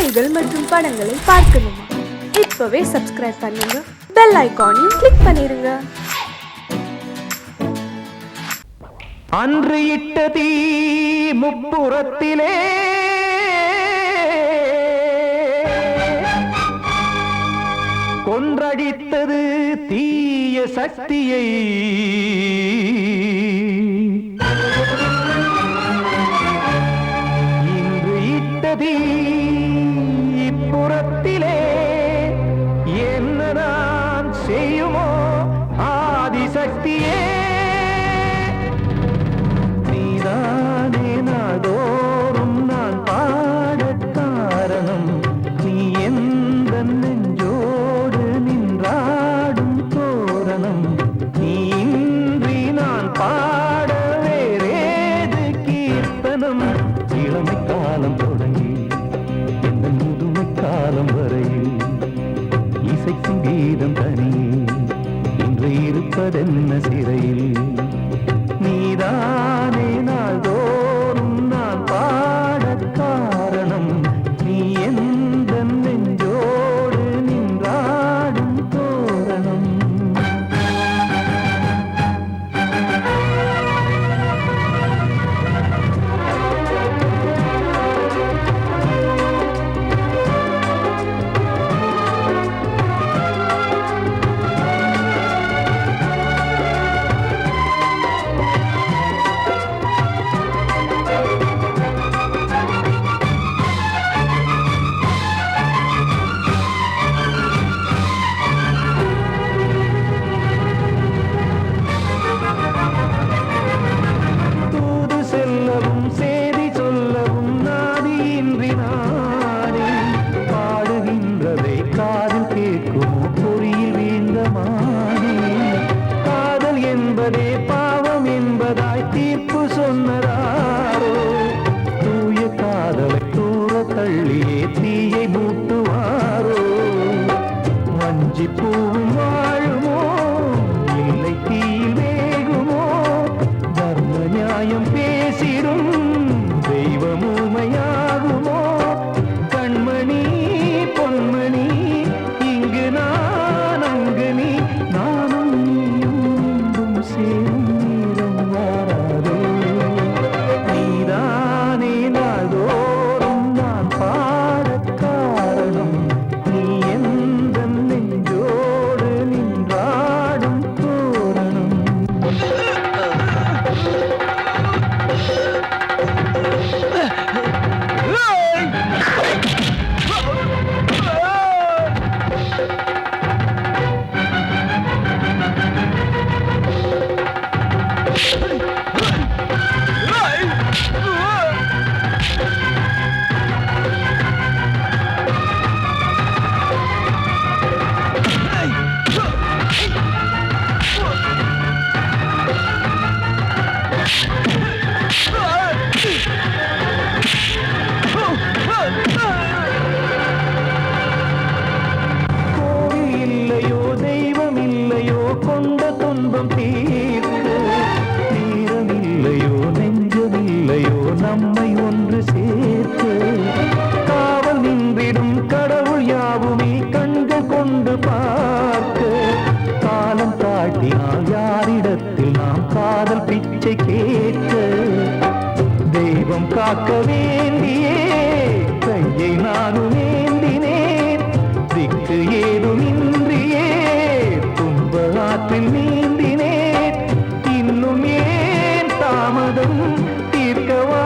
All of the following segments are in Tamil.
செய்திகள் மற்றும் படங்களை பார்க்கணுமா? இப்பவே சப்ஸ்கிரைப் பண்ணுங்க, பெல் ஐகானையும் கிளிக் பண்ணிருங்க. அன்று இட்ட தீ முப்புறத்திலே கொன்றடித்தது தீய சக்தியை. இன்று இட்ட தீ இப்புறத்திலே என்னதான் செய்யுமோ ஆதிசக்தியே. தோறும் நான் பாட காரணம் நீ எந்த நெஞ்சோடு நின்றாடும் தோரணம். நீ இன்றி நான் பாட வேறேது கீர்த்தனம். இளமை காலம் தொடங்கி எந்த முதுமை காலம் வரையில் இசைக்கும் கீதம் தனியே இன்று இருப்பதென்ன சிறையில். நீதானே நாள்தோறும் நான் பாட காரணம் நீ எந்த நெஞ்சோடு நின்றாடும் தோரணம். பாவம் என்பதாய் தீர்ப்பு சொன்னதாரோ தூய காதலை தூர தள்ளியே தீயை மூட்டுவாரோ. வஞ்சி பூவும் வாழுமோ இல்லை தீயில் வேகுமோ. தர்ம நியாயம் பேசிடும் தெய்வம் ஊமையாகுமோ. கண்மணி பொன்மணி இங்கு நான் அங்கு நீ நானும் சேரும் நீரம் வாராதே. நீதானே நாள்தோறும் நான் பாட காரணம் நீ எந்த நெஞ்சோடு நின்றாடும் தோரணம். கோவில் இல்லையோ தெய்வம் இல்லையோ கொண்ட துன்பம் தீர்க்க. நேரம் இல்லையோ நெஞ்சம் இல்லையோ நம்மை ஒன்று சேர்க்க. காவல் நின்றிடும் கடவுள் யாவுமே கண்கள் கொண்டு பார்க்க. காலம் காட்டினால் யாரிடத்தில் நாம் காதல் பிச்சை கேட்க. தெய்வம் காக்க வேண்டியே கையை நானும் ஏந்தினேன். திக்கு ஏதுமின்றியே துன்ப ஆற்றில் நீந்தினேன். இன்னும் ஏன் தாமதம் தீர்க்கவா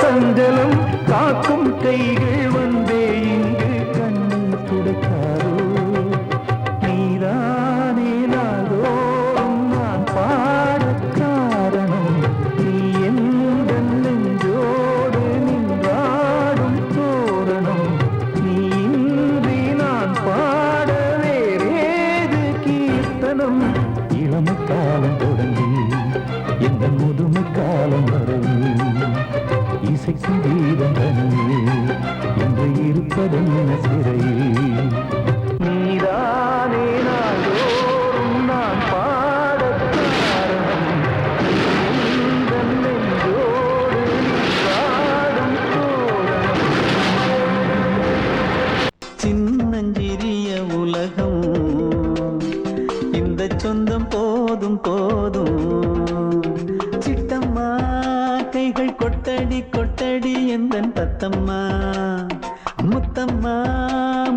சஞ்சலம். காக்கும் கைகள் வந்தே இங்கு கண்ணீர் துடைக்காரோ. நீதானே நாள்தோறும் நான் பாட காரணம் நீ எந்த நெஞ்சோடு நின்றாடும் தோரணம். நீ இன்றி நான் பாட வேறேது கீர்த்தனம். இளமை காலம் தொடங்கி எந்த முதுமை காலம் வரையில் இசைக்கும் கீதம் தனியே என்று இருப்பதென்ன சிறையில். நீதானே நாள்தோறும் நான் பாட காரணம் நீ எந்த நெஞ்சோடு நின்றாடும் தோரணம். முத்தம்மா முத்தம்மா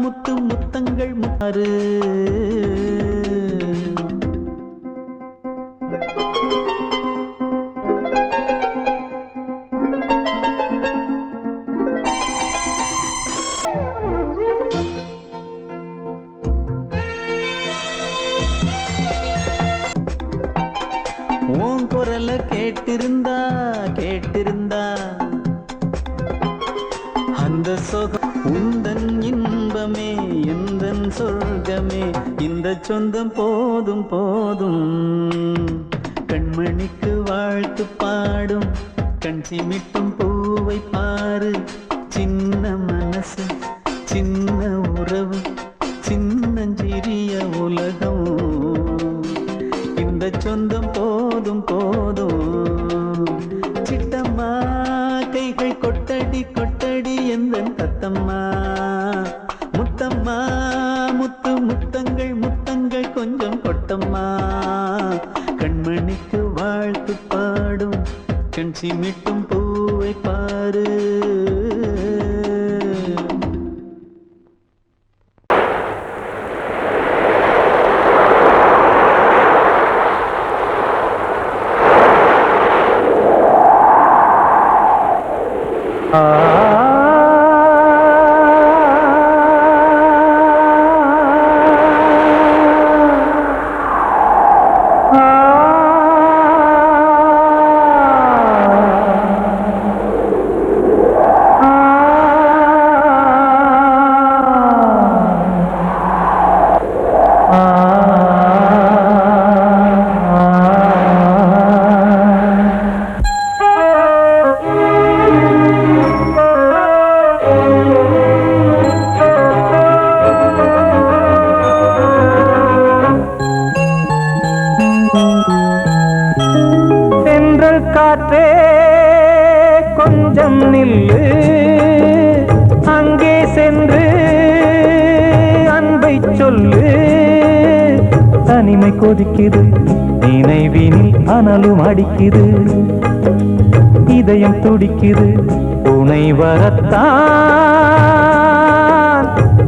முத்து முத்தங்கள் முத்தாறு உன் குரல கேட்டிருந்தா கேட்டிருந்தா அந்த சொகம் உந்தன் இன்பமே எந்தன் சொர்க்கமே இந்த சொந்தம் போதும் போதும் கண்மணிக்கு வாழ்த்து பாடும் கண் சிமிட்டும் பூவை பாரு சின்ன மனசு சின்ன உறவு சின்னஞ்சிறிய உலகம் இந்த சொந்தம் போதும் போதும் சிட்டம்மா கைகள் கொட்டடி கொட்டடி எந்தன் தத்தம்மா முத்தம்மா முத்து முத்தங்கள் முத்தங்கள் கொஞ்சம் கொட்டம்மா கண்மணிக்கு வாழ்த்து பாடும் கண் சிமிட்டும் பூவை பாரு காற்றே கொஞ்சம் நில்லு அங்கே சென்று அன்பை சொல்லு தனிமை கொதிக்குது நினைவினில் அனலும் அடிக்குது இதயம் துடிக்குது துணை வரத்தான்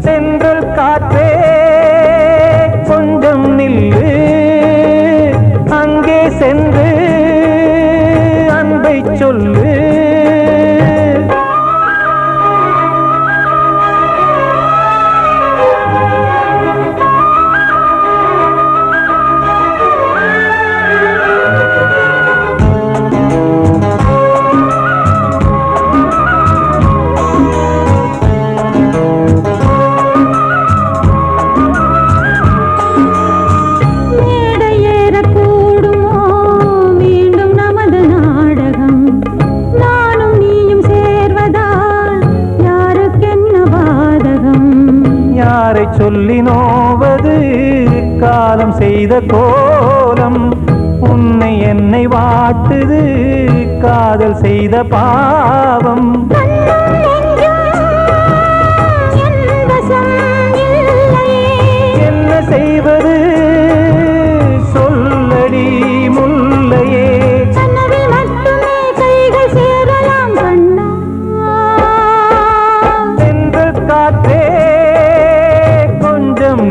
சென்றல் காற்றே கொஞ்சம் நில்லு அங்கே சென்று அன்பை சொல்லு சொல்லி நோவது காலம் செய்த கோலம் உன்னை என்னை வாட்டுது காதல் செய்த பாவம் என்ன செய்வது சொல்லடி முல்லையே சென்று காற்றே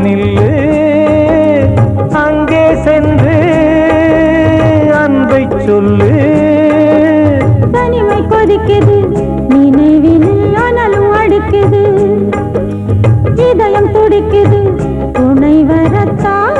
நில்லு அங்கே சென்று அன்பை சொல்லு தனிமை கொதிக்குது நினைவினில் அனலும் அடிக்குது இதயம் துடிக்குது துணை வரத்தான்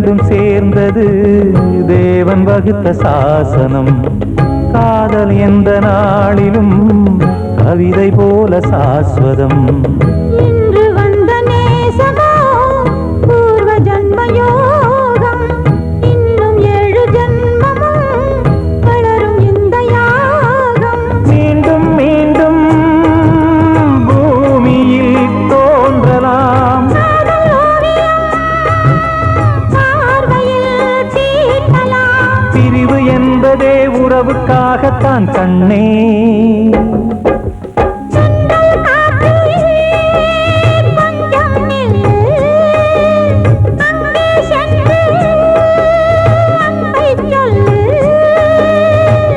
ரெண்டும் சேர்ந்தது தேவன் வகுத்த சாசனம் காதல் காதல் எந்த நாளிலும் கவிதை போல சாஸ்வதம். இன்று வந்த நேசமோ பூர்வ ஜன்மயோகம், இன்னும் 7 ஜன்மமும் வளரும் இந்த யாகம். மீண்டும் மீண்டும் பூமியில் தோன்றலாம், பார்வையில் தீட்டலாம். பிரிவு என்பதே உறவுக்காகத்தான் கண்ணே.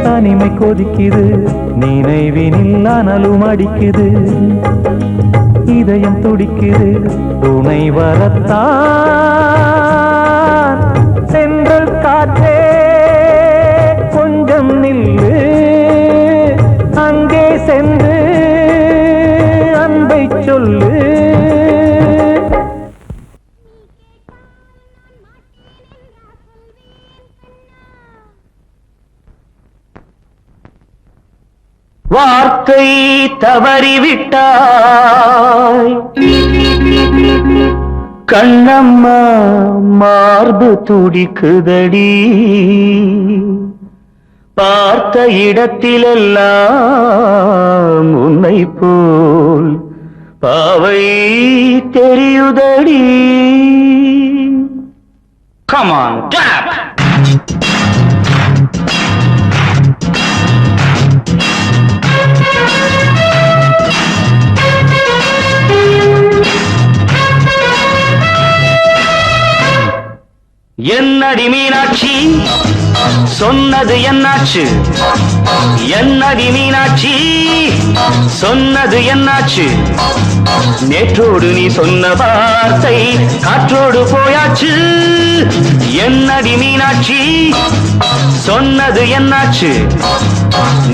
தனிமை கொதிக்குது, நினைவினில் அனலும் அடிக்குது, இதயம் துடிக்குது துணை வரத்தான். சென்றல் காற்றே கொஞ்சம் நில்லு, அங்கே சென்று அன்பை சொல்லு. வார்த்தை தவறிவிட்டாய் கண்ணம்மா, மார்பு துடிக்குதடி, பார்த்த இடத்திலெல்லாம் உன்னை போல் பாவை தெரியுதடி. Come on, clap! என்னடி மீனாட்சி சொன்னது என்னாச்சு? என்னடி மீனாட்சி சொன்னது என்னாச்சு? நேற்றோடு நீ சொன்ன வார்த்தை காற்றோடு போயாச்சு. என்னடி மீனாட்சி சொன்னது என்னாச்சு?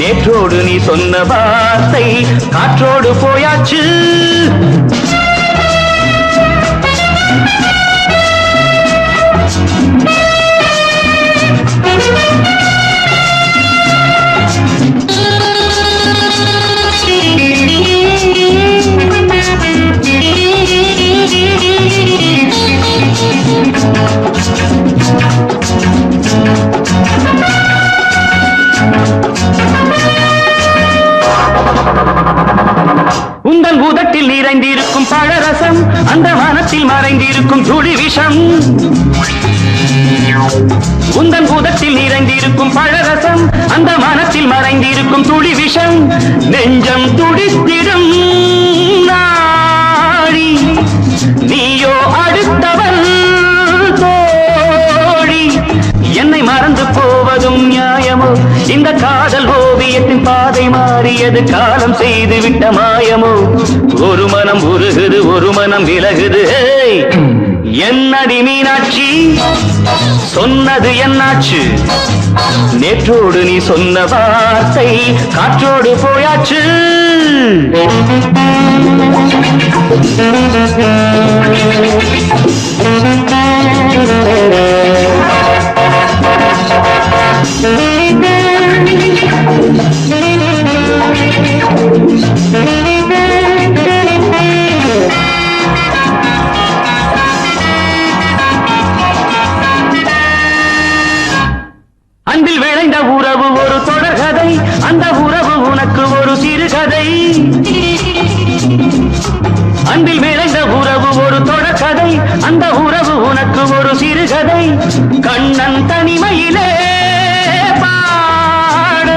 நேற்றோடு நீ சொன்ன வார்த்தை காற்றோடு போயாச்சு. உந்தன் பூதத்தில் நிறைந்திருக்கும் பழரசம், அந்த வானத்தில் மறைந்திருக்கும் துளி விஷம். உந்தன் பூதத்தில் நிறைந்திருக்கும் பழரசம், அந்த வானத்தில் மறைந்திருக்கும் துளி விஷம். நெஞ்சம் துடித்திடும் நாடி, நீயோ அடுத்தவன் தோழி. என்னை மறந்து போவதும் நியாயமோ? இந்த காதல் ஓவியத்தின் பாதை மாறியது, காலம் செய்து விட்ட மாயமோ? ஒரு மனம் உருகுது, ஒரு மனம் விலகுது. என்னடி மீனாட்சி சொன்னது என்னாச்சு? நேற்றோடு நீ சொன்ன வார்த்தை காற்றோடு போயாச்சு. அன்பில் விளைந்த உறவு ஒரு தொடர்கதை, அந்த உறவு உனக்கு ஒரு சிறுகதை. அன்பில் விளைந்த உறவு ஒரு தொடர்கதை, அந்த உறவு உனக்கு ஒரு சிறுகதை. கண்ணன் தனிமையிலே பாட,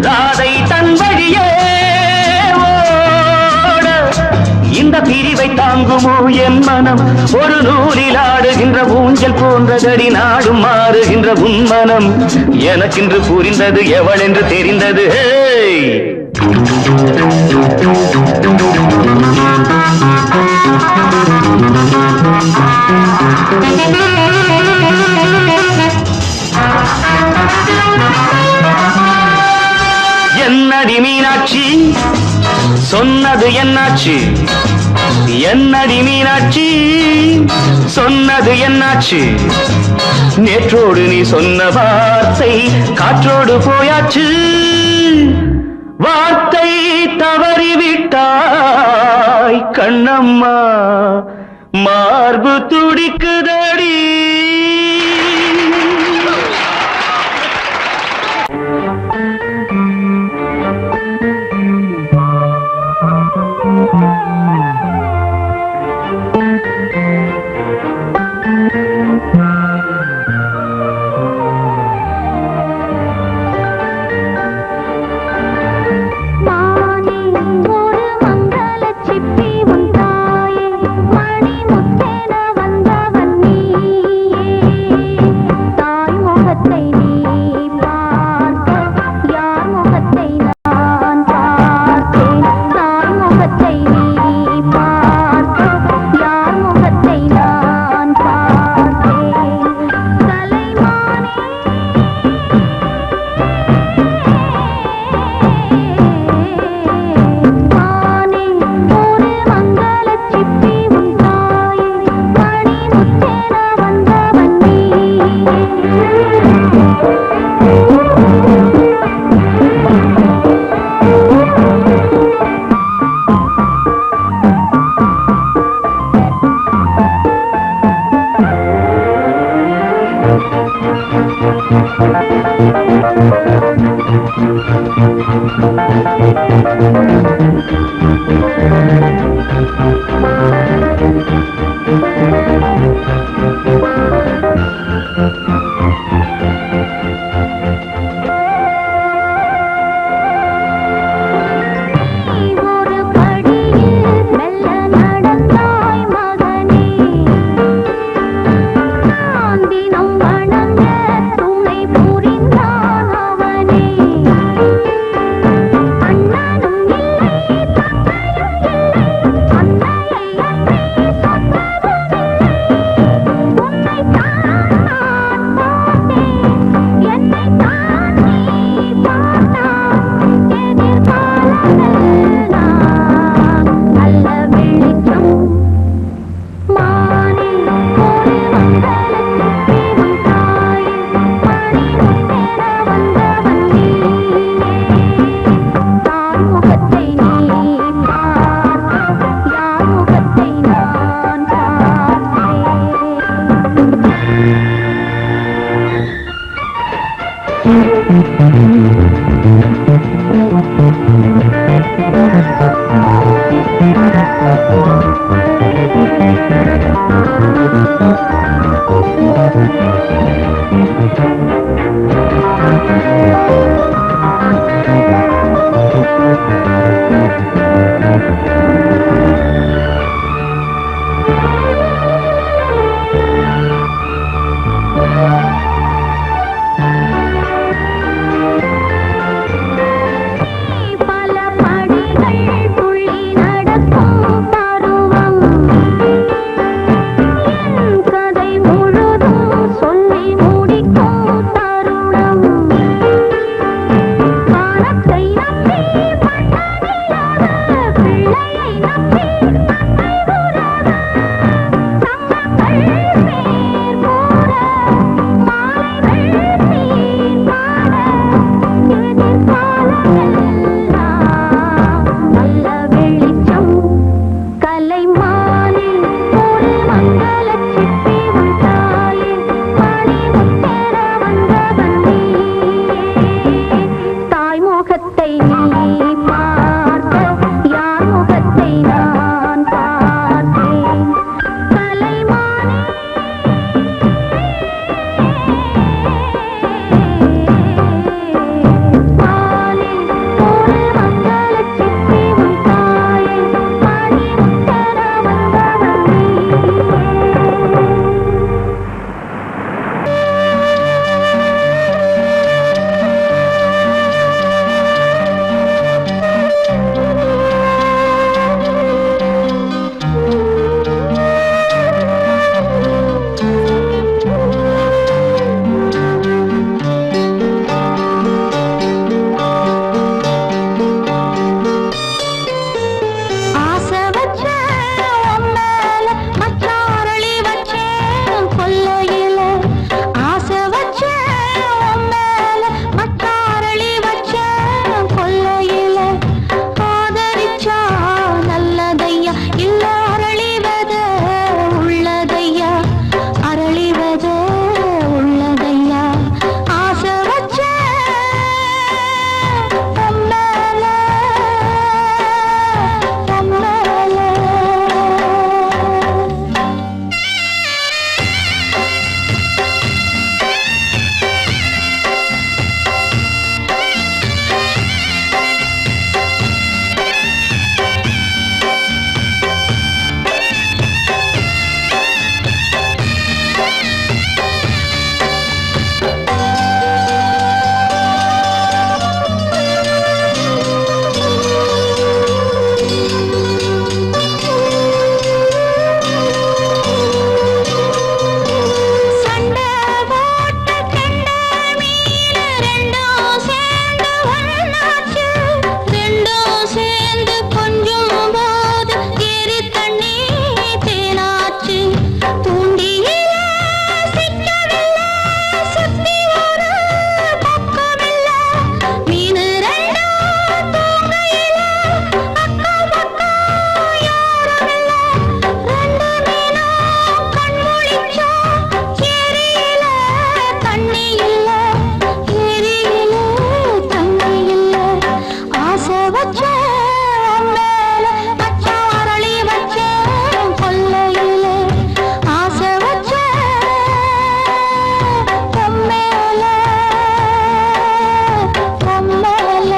ராதை தன் வழியே ஓட. இந்த பிரிவை தாங்குமோ என் மனம்? ஒரு நூலில் ஆடுகின்ற ஊஞ்சல் போன்றதடி, நாடும் மாறுகின்ற உன்மனம். எனக்கென்று புரிந்தது எவள் என்று தெரிந்தது. என்னடி மீனாட்சி சொன்னது என்னாச்சு? என்னடி மீனாட்சி சொன்னது என்னாச்சு நேற்றோடு நீ சொன்ன வார்த்தை காற்றோடு போயாச்சு வார்த்தை தவறிவிட்டாய் கண்ணம்மா மார்பு துடிக்குதடி வச்சேன் மேல மச்சான் அரளி வச்சேன் கொல்லையிலே ஆசை வச்சேன் பொம்மேல பொம்மேல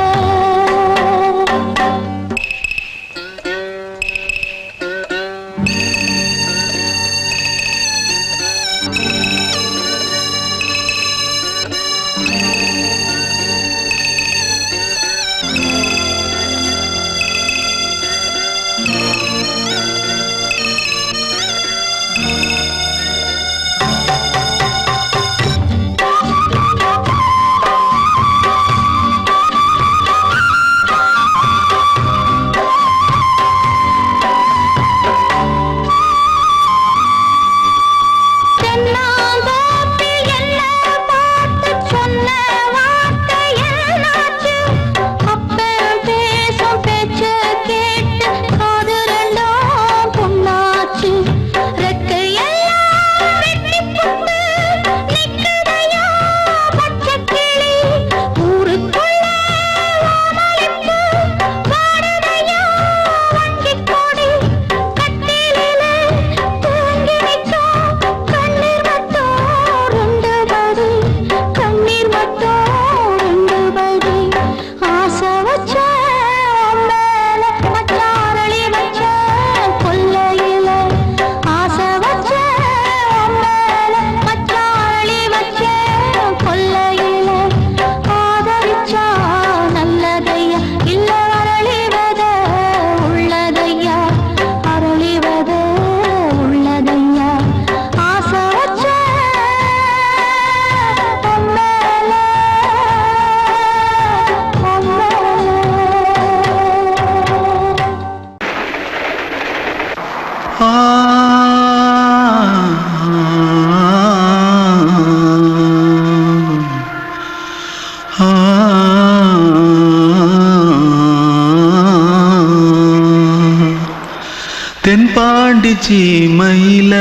தென்பாண்டி சீமையில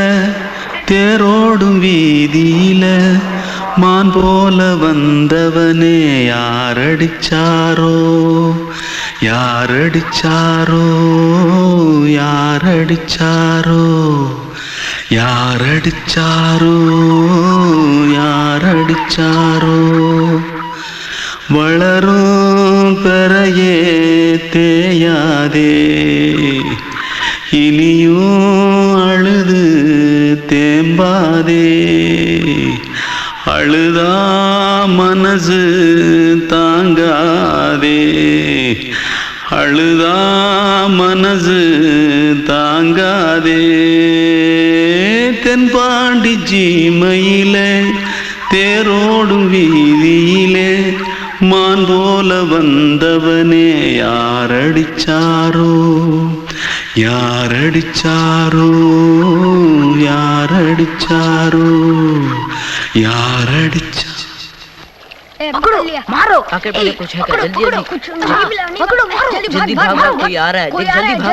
தேரோடும் வீதியில மான் போல வந்தவனே யாரடிச்சாரோ யாரடிச்சாரோ யாரடிச்சாரோ யாரடிச்சாரோ யாரடிச்சாரோ வளரும் பெறையே தேயாதே இனியும் அழுது தேம்பாதே அழுதா மனசு தாங்காதே அழுதா மனசு தாங்காதே தென்பாண்டி சீமையிலே தேரோடும் வீதியிலே மான் போல வந்தவனே யாரடிச்சாரோ யாரடிச்சாரோ யாரடிச்சாரோ யாரடிச்சா पकड़ो मारो आके पहले कुछ है क्या जल्दी जल्दी पकड़ो मारो जल्दी भाग भाग कोई आ रहा है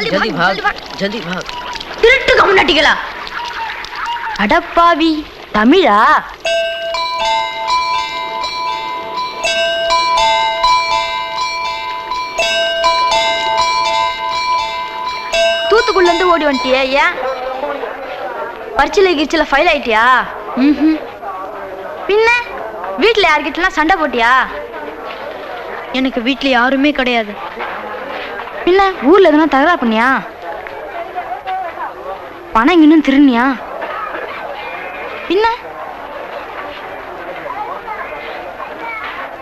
जल्दी भाग जल्दी भाग திருட்டு கம்முனாட்டிகளா அடப்பாவி தமிழா தூத்துக்குள்ள இருந்து ஓடி வந்துட்டியா ஏன் பரிச்சையில கிரிச்சில ஃபைல் ஆயிட்டியா பின்ன வீட்டில் யார்கிட்டலாம் சண்டை போட்டியா? எனக்கு வீட்டில் யாருமே கிடையாது. பின்ன ஊரில் எதுனா தகராறு பண்ணியா? பணம் இன்னும் திருநியா? பின்ன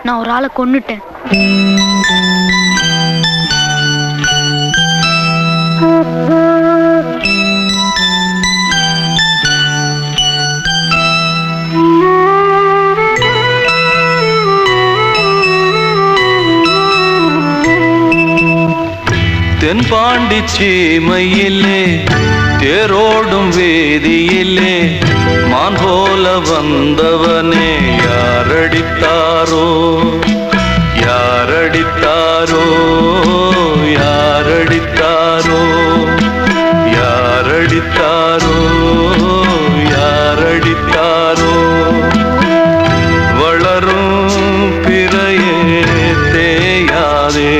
நான் ஒரு ஆளை கொன்னுட்டேன். தென்பாண்டி சீமையிலே தேரோடும் வேதியிலே மான் போல வந்தவனே யாரடித்தாரோ யாரடித்தாரோ யாரடித்தாரோ யாரடித்தாரோ யாரடித்தாரோ வளரும் பிறையே தேயாதே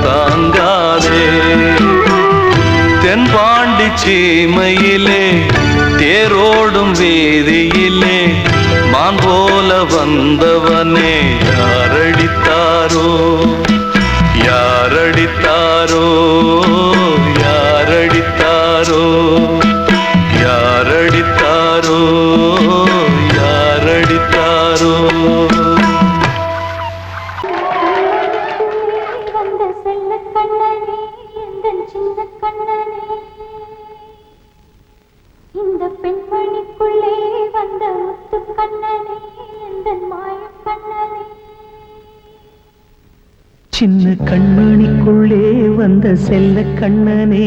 தாங்காதே. தென்பாண்டி சீமையிலே தேரோடும் வீதியிலே மான் போல வந்தவனே யாரடித்தாரோ யாரடித்தாரோ யாரடித்தாரோ யாரடித்தாரோ யாரடித்தாரோ. வந்த செல்ல கண்ணனே எந்தன் சின்ன கண்ணனே, இந்த பெண்மணிக்குள்ளே வந்த முத்து கண்ணனே எந்தன் மாய கண்ணனே. சின்ன கண்மணிக்குள்ளே வந்த செல்ல கண்ணனே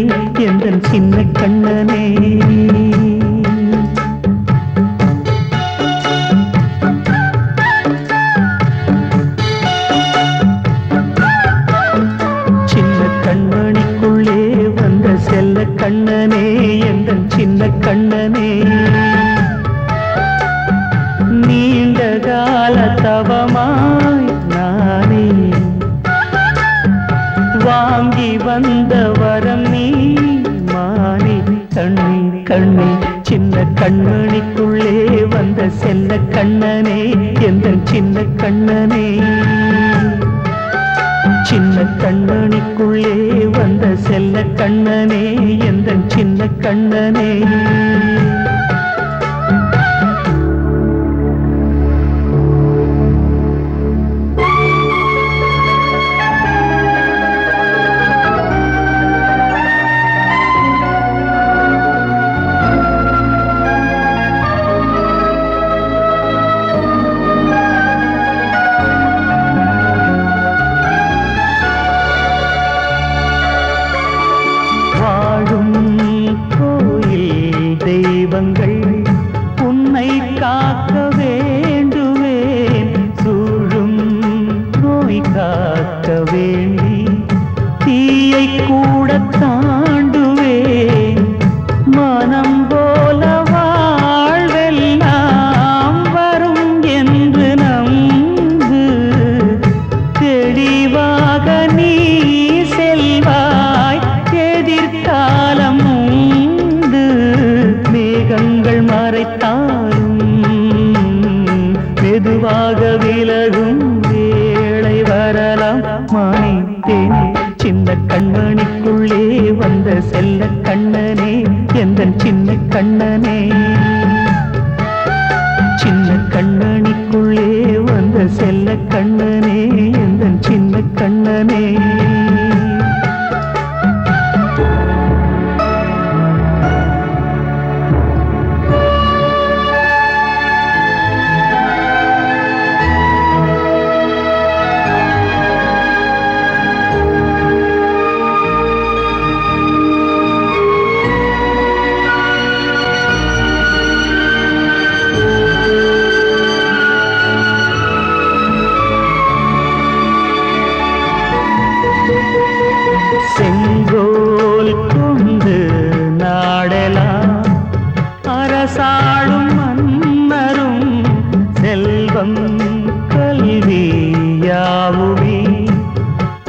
எந்தன் சின்ன கண்ணனே. சின்ன கண்மணிக்குள்ளே வந்த செல்ல கண்ணனே எந்தன் சின்ன கண்ணனே. நீண்ட கால தவமாய் நானே வாங்கி வந்த வரம் நீ மானே கண்ணே கண்ணே. சின்ன கண்மணிக்குள்ளே வந்த செல்ல கண்ணனே எந்தன் சின்ன கண்ணனே. சின்ன கண்மணிக்குள்ளே வந்த செல்ல கண்ணனே எந்தன் சின்ன கண்ணனே. உன்னை காக்க வேண்டுவேன், சூழும் நோய் காக்க வேண்டி தீயை கூட தாண்டுவேன். மனம் போல வாழ்வெல்லாம் வரும் என்று நம்பு, தெளிவாக நீ செல்வாய் எதிர்காலம் உண்டு. மேகங்கள் மறைத்தாலும் மெதுவாக விலகும் வேளை வரலாம் மானித்தேனே. சின்ன கண்மணிக்குள்ளே வந்த செல்ல கண்ணனே எந்தன் சின்ன கண்ணனே. சின்ன கண்மணிக்குள்ளே வந்த செல்ல கண்ணனே எந்தன் சின்ன கண்ணனே. செங்கோல் கொண்டு நாடலாம் அரசாளும் மன்னரும், செல்வம் கல்வியாவுமே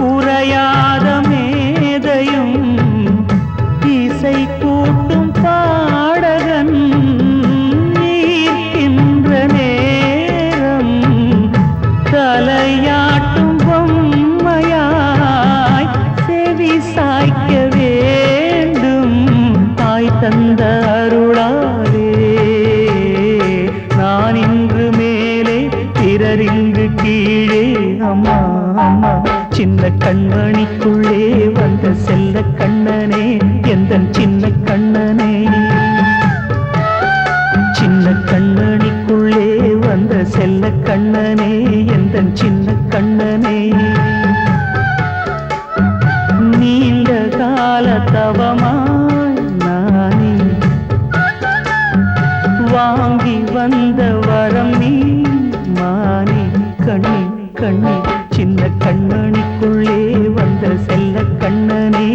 உரையாத மேதையும், இசை கூட்டும் பாடகன் ஈர்க்கின்ற நேரம், தலையாட்டும் பொம்மையாய் செவி சாய்க்க வேண்டும். தாய் தந்த அருளாலே நான் இன்று மேலே பிறரிங்கு கீழே. அம்மா அம்மா சின்ன கண்மணிக்குள்ளே வந்த செல்ல கண்ணனே எந்தன் சின்ன கண்ணனே. சின்ன கண்மணிக்குள்ளே வந்த செல்ல கண்ணனே எந்தன் சின்ன கண்ணனே. நீண்ட கால தவமாய் நானே வாங்கி வந்த வரம் நீ மானே கண்ணே கண்ணே. சின்ன கண்மணிக்குள்ளே வந்த செல்ல கண்ணனே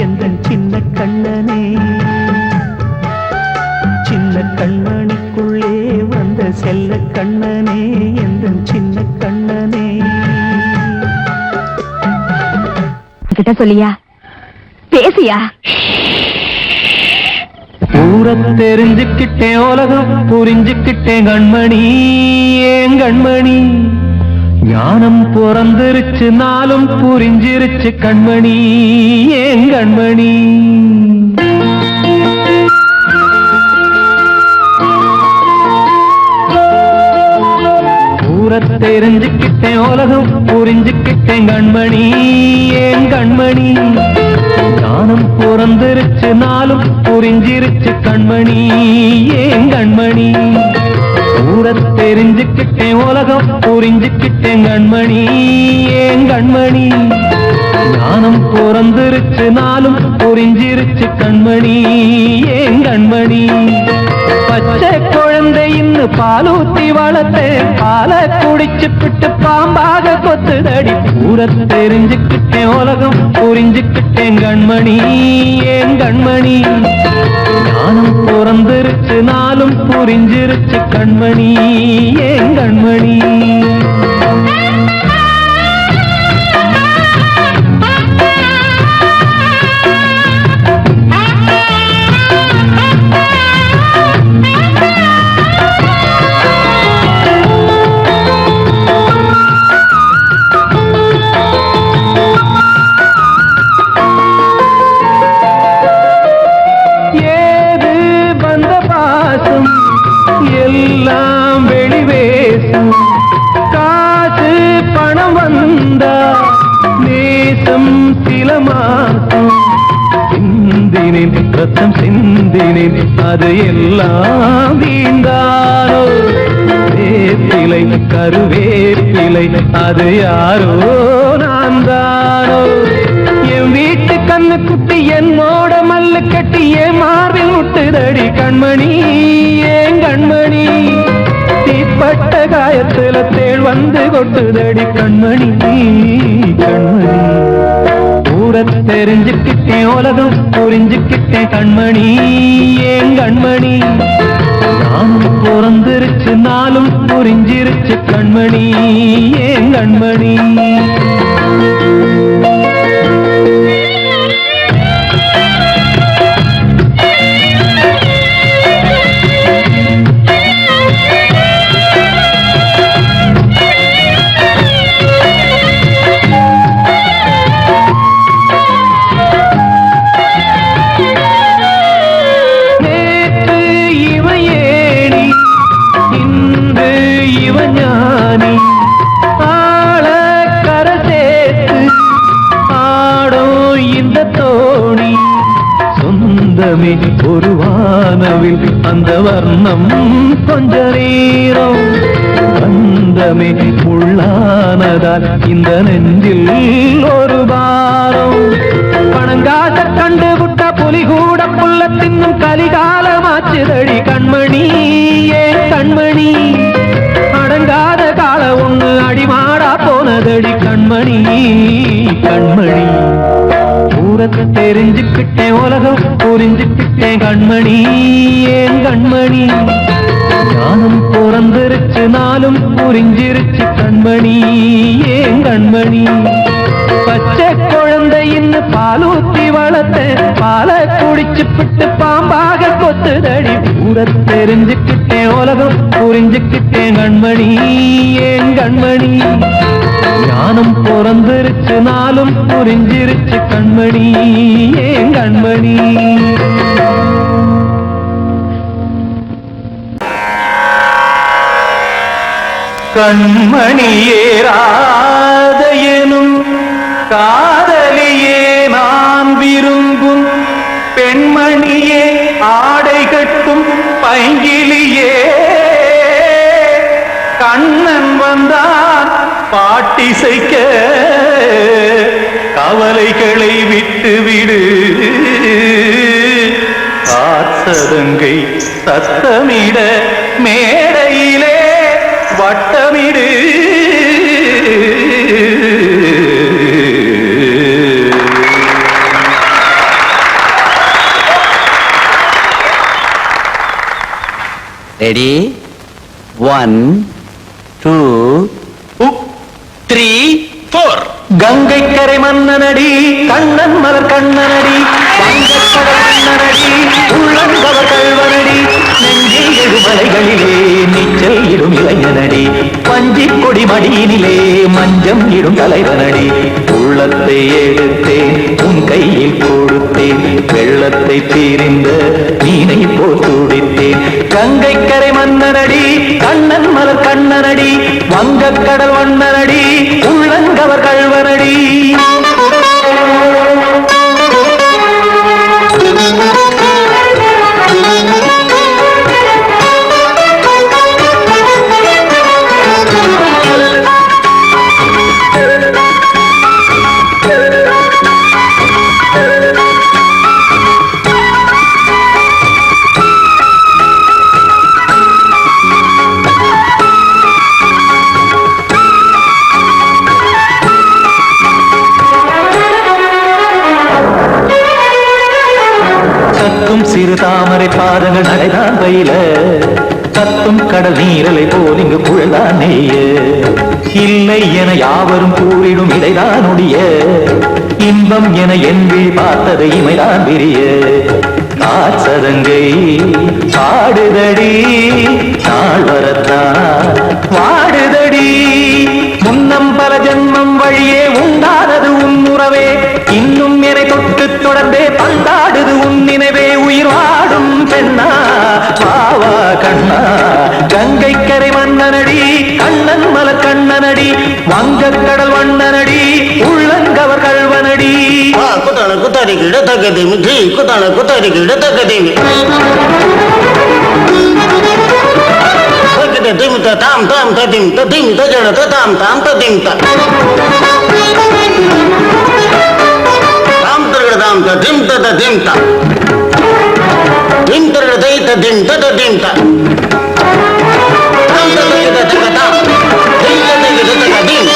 எந்தன் சின்ன கண்ணனே. சின்ன கண்மணிக்குள்ளே வந்த செல்ல கண்ணனே எந்தன் சின்ன கண்ணனே. கிட்ட சொல்லியா பேசியா ஊரை தெரிஞ்சுக்கிட்டேன் உலகம் புரிஞ்சுக்கிட்டேன் கண்மணி ஏன் கண்மணி ஞானம் பிறந்திருச்சு நாளும் புரிஞ்சிருச்சு கண்மணி ஏன் கண்மணி ஊரை தெரிஞ்சுக்கிட்டேன் உலகம் புரிஞ்சுக்கிட்டேன் கண்மணி ஏன் கண்மணி ஞானம் பிறந்திருச்சு நாளும் புரிஞ்சிருச்சு கண்மணி ஏன் கண்மணி ஊரை தெரிஞ்சுக்கிட்டேன் உலகம் புரிஞ்சுக்கிட்டேன் கண்மணி ஏன் கண்மணி ஞானம் பிறந்திருச்சு நாளும் புரிஞ்சிருச்சு கண்மணி ஏன் கண்மணி பச்சை குழந்தை இன்னும் பாலூத்தி வளர்த்தேன் பாலை குடிச்சு பிட்டு பாம்பாக கொத்துதடி ஊரை தெரிஞ்சுக்கிட்டேன் உலகம் புரிஞ்சுக்கிட்டேன் கண்மணி ஏன் கண்மணி ஞானம் பிறந்திருச்சு நாளும் புரிஞ்சிருச்சு கண்மணி ஏன் கண்மணி எல்லாம் வெளிவேசும் காசு பணம் வந்தா நேசம் சில மாசம் சிந்தினேன் ரத்தம் சிந்தினேன் அது எல்லாம் வீந்தாரோ வேப்பிலை கருவேப்பிலை அது யாரோ நான் தானோ என் வீட்டு கண்ணு குட்டி என்னோட மல்லு கட்டி என் மார்பில் முட்டுதடி கண்மணி ஏன் கண்மணி தீப்பட்ட காயத்துல தேள் வந்து கொட்டுதடி கண்மணி கண்மணி ஊரை தெரிஞ்சுக்கிட்டேன் உலகம் புரிஞ்சுக்கிட்டேன் கண்மணி ஏன் கண்மணி நானும் பிறந்திருச்சு நாளும் புரிஞ்சிருச்சு கண்மணி ஏன் கண்மணி ஒரு வானவில் அந்த வர்ணம் கொஞ்ச நேரம் பந்தமே உள்ளானதால் இந்த நெஞ்சில் ஒரு பாரம் பணங்காச கண்டு விட்ட புலி கூட புல்ல தின்னும் கலிகாலமாச்சுதடி கண்மணி ஏன் கண்மணி அடங்காத கால ஒண்ணு அடிமாடா போனதடி கண்மணி கண்மணி ஊரை தெரிஞ்சுக்கிட்டேன் உலகம் புரிஞ்சுக்கிட்டேன் கண்மணி ஏன் கண்மணி ஞானம் பிறந்திருச்சு நாளும் புரிஞ்சிருச்சு கண்மணி ஏன் கண்மணி பச்சை குழந்தை இன்னும் பாலூத்தி வளர்த்தேன் பாலை குடிச்சு பிட்டு பாம்பாக கொத்துதடி ஊரை தெரிஞ்சுக்கிட்டேன் உலகம் புரிஞ்சுக்கிட்டேன் கண்மணி ஏன் கண்மணி ஞானம் பிறந்திருச்சு நாளும் புரிஞ்சிருச்சு கண்மணி ஏன் கண்மணி கண்மணியே ராதையனும் காதலியே நான் விரும்பும் பெண்மணியே ஆடை கட்டும் பைங்கிலியே கண்ணன் வந்தான் பாட்டிசைக்க கவலைகளை விட்டுவிடு காத்ததங்கை சத்தமிட மேடையிலே வட்டமிடு ரெடி 1 2 3 4 கங்கை கரை மன்னனடி கண்ணன் மலர் கண்ணனடி வங்கக்கடல் மன்னனடி உள்ளங்கவர் கல்வனடி நெஞ்சில் எழுமலைகளிலே நீச்சல் இடும் இளைஞனடி பஞ்சி கொடி மடியினிலே மஞ்சம் இடும் தலைவனடி உள்ளத்தை எடுத்தேன் உன் கையில் கொடுத்தேன் வெள்ளத்தை தீரிந்த மீனை போல் துடித்தேன் கங்கை கரை மன்னனடி கண்ணன் மலர் கண்ணனடி வங்கக்கடல் மன்னனடி உள்ளங்கவர் கல்வனடி சிறு தாமரை பாதங்கள் நடைதான் பயில கத்தும் கடல் நீரலை போல் இங்கு புழல்தான் நெய்ய இல்லை என யாவரும் கூறிடும் இடைதான் உடைய இன்பம் என என்பி பார்த்தது இமைதான் விரிய காசதங்கை பாடுதடி நாள் வரத்தான் வாடுதடி முன்னம் பல ஜென்மம் வழியே உண்டானது உன் உறவே இன்னும் என்னை தொட்டு தொடர்ந்தே பந்தாடுது உன் நினைவே உயிர் வாடும் பெண்ணா பாவா கண்ணா கங்கை கரை மன்னனடி கண்ணன் மலர் கண்ணனடி வங்கக்கடல் வண்ணனடி உள்ளங்கவர் கல்வனடி குத்தான குத்தாரி கிட தக்கதேமி ஜி குத்தான குத்தாரி கிட தக்கதேமி திமித்த தாம் தாம் ததிம் ததிம் தஜட தாம் தாம் ததிம் தாம் தரகட தாம் ததிம் ததிம் திம் தரகட தை ததிம் ததிம் தாம் தரகட தக தாம் திம் தரகட ததிம்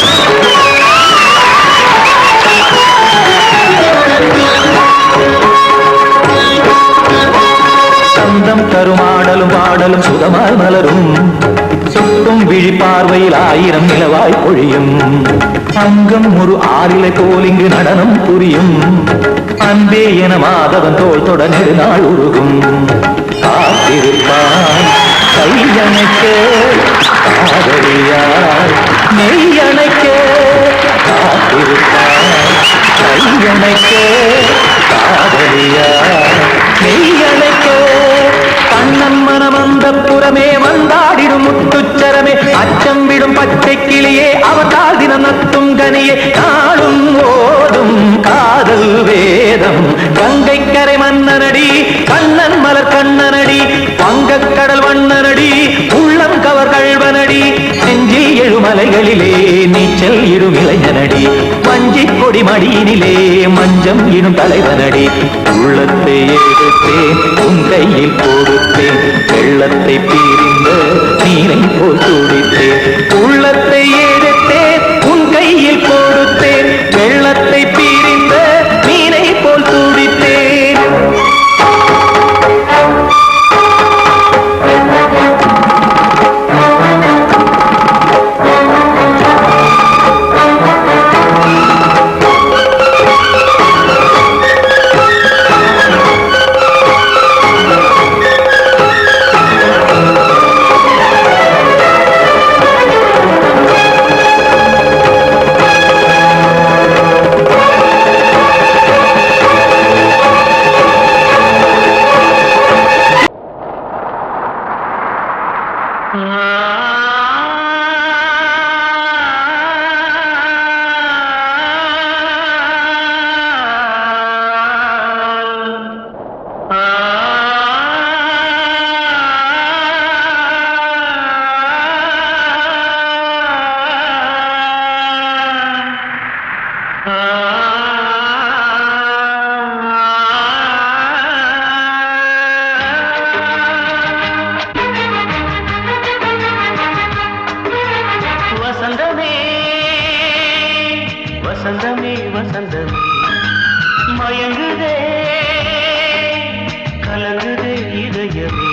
சந்தம் கருமாடலும் பாடலும் சுகமாய் மலரும் சுட்டும் விழி பார்வையில் ஆயிரம் நிலவாய் பொழியும் அங்கம் ஒரு ஆறிலை போல் இங்கு நடனம் புரியும் அன்பே என மாதவன் தோல் தொட நெடுநாள் உருகும் காத்திருப்பான் கையணைக்க காதலியார் நெய்யணைக்க காத்திருப்பான் கையணைக்க காதலியார் நெய்யணைக்க கண்ணன் மனம் அந்த புறமே வந்தாடிடும் முத்துச்சரமே அச்சம் விடும் பச்சை கிளியே அவதால் தினம் நத்தும் கனியே நாளும் ஓடும் காதல் வேதம் கங்கை கரை மன்னனடி கண்ணன் மலர் கண்ணனடி வங்கக்கடல் வண்ணனடி உள்ளம் கவர் கல்வனடி நெஞ்சில் எழுமலைகளிலே நீச்சல் இடும் இளைஞனடி வஞ்சி கொடி மடியினிலே மஞ்சம் இடும் தலைவனடி உள்ளத்தை எடுத்தேன் உன் கையில் கொடுத்தேன் வெள்ளத்தை பீரிந்த நீரை போல் துடித்தேன் உள்ளத்தை எடுத்தேன் உன் கையில் கொடுத்தேன் வெள்ளத்தை பீரிந்த நீரை போல் துடித்தேன் வசந்தமே வசந்தமே மயங்குதே கலங்குதே இதயமே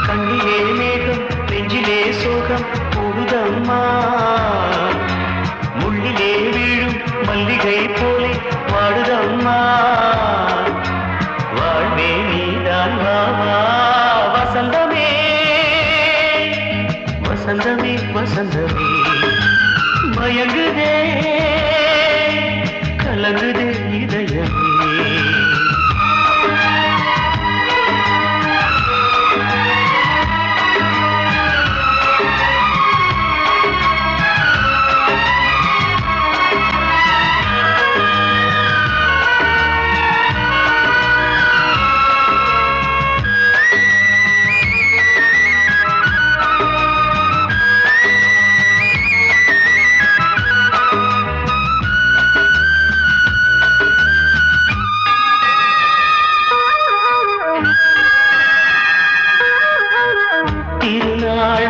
கண்ணிலே மேகம் நெஞ்சிலே சோகம் புகுதம்மா முள்ளிலே வீழும் மல்லிகை போலே வாடுதம்மா வாழ்வே நீதான் வாவா வசந்தமே வசந்தமே வசந்தமே மயங்குதே கலங்குதே இதயமே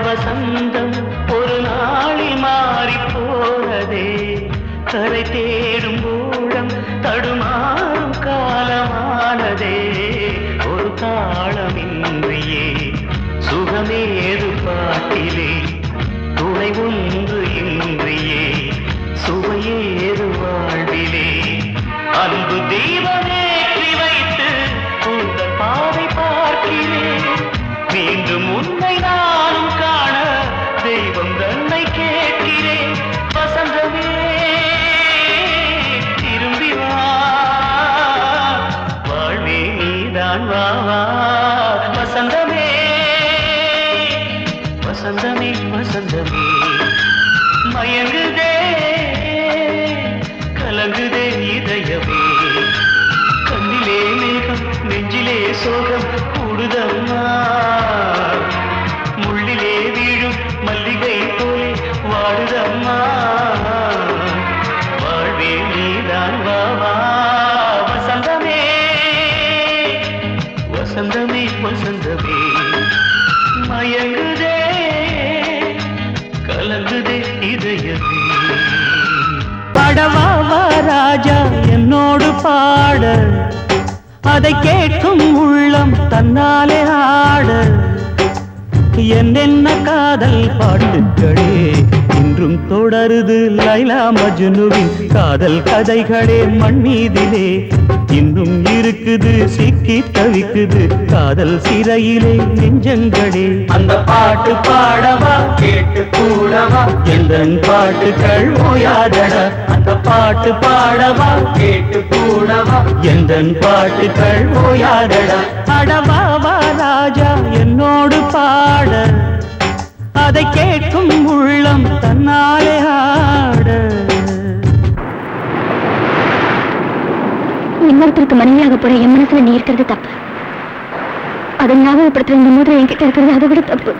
வசந்தம் ஒரு நாளில் மாறி போனதே கரை தேடும் ஊழம் தடுமாறும் காலமானதே ஒரு தாளமின்றியே சுகமேது பாட்டிலே துணை ஒன்று இன்றியே சுவையேது வாழ்விலே அன்பு தீபமேற்றி வைத்து உங்கள் பாதை பார்க்கிறேன் மீண்டும் உன்னை நானும் காண தெய்வம் தன்னை கேட்கிறேன் வசந்தமே திரும்பி வா வாழ்வே நீதான் வா வசந்தமே வசந்தமே வசந்தமே மயங்குதே கலங்குதே இதயமே கண்ணிலே மேகம் நெஞ்சிலே சோகம் கூடுதம்மா முள்ளிலே வீழும் மல்லிகை போலே வாடுதம்மா வாழ்வே நீதான் வாவா வசந்தமே வசந்தமே வசந்தமே மயங்குதே கலங்குதே இதயமே பாடவா ராஜா என்னோடு பாட அதை கேட்கும் உள்ளம் தன்னாலே ஆட என்னென்ன காதல் பாட்டுக்களே இன்றும் தொடருது லைலா மஜ்னுவின் காதல் கதைகளே மண் மீதிலே இன்னும் இருக்குது சிக்கி தவிக்குது காதல் சிறையிலே நெஞ்சங்களே அந்த பாட்டு பாடவா கேட்டு கூடவா எந்தன் பாட்டுகள் ஓயாதடா அந்த பாட்டு பாடவா கேட்டு கூடவா எந்தன் பாட்டுகள் ஓயாதடா அடவாவா ராஜா என்னோடு பாட அதை கேட்கும் உள்ளம் தன்னாலே ஆட இன்னொருத்தருக்கு மனைவியாக போற என் மனசுல நீ இருக்கிறது தப்பு அதை ஞாபகப்படுத்துற இந்த மூதிரை என்கிட்ட இருக்கிறது அதை விட தப்பு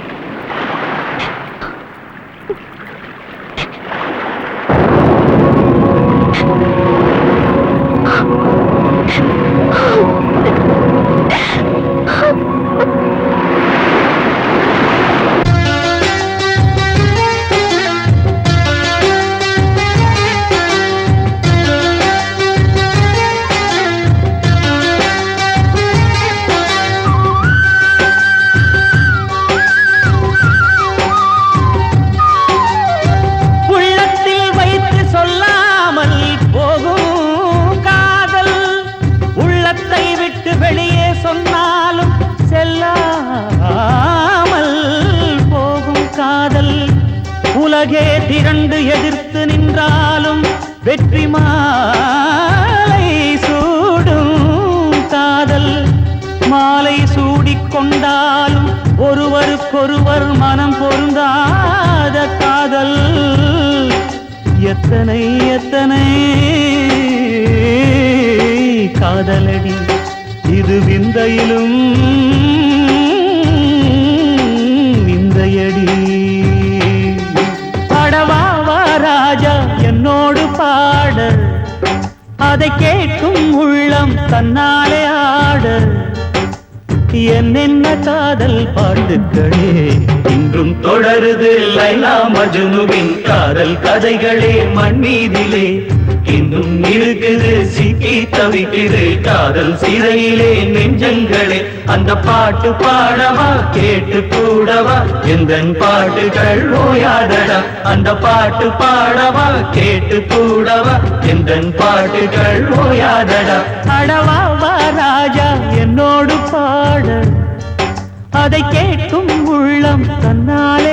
உலகே திரண்டு எதிர்த்து நின்றாலும் வெற்றி மாலை சூடும் காதல் மாலை சூடிக்கொண்டாலும் ஒருவருக்கொருவர் மனம் பொருந்தாத காதல் எத்தனை எத்தனை காதலடி இது விந்தையிலும் விந்தையடி ராஜா என்னோடு பாட அதை கேட்கும் உள்ளம் தன்னாலே ஆட என்னென்ன காதல் பாட்டுக்களே இன்றும் தொடருது லைலா மஜ்னுவின் காதல் கதைகளே மண் மீதிலே இன்னும் இருக்குது சிக்கி தவிக்குது காதல் சிறையிலே நெஞ்சங்களே அந்த பாட்டு பாடவா கேட்டு கூடவா எந்தன் பாட்டுகள் ஓயாதடா அந்த பாட்டு பாடவா கேட்டு கூடவா எந்தன் பாட்டுகள் ஓயாதடா அடவா வா ராஜா என்னோடு பாட அதை கேட்கும் உள்ளம் தன்னாலே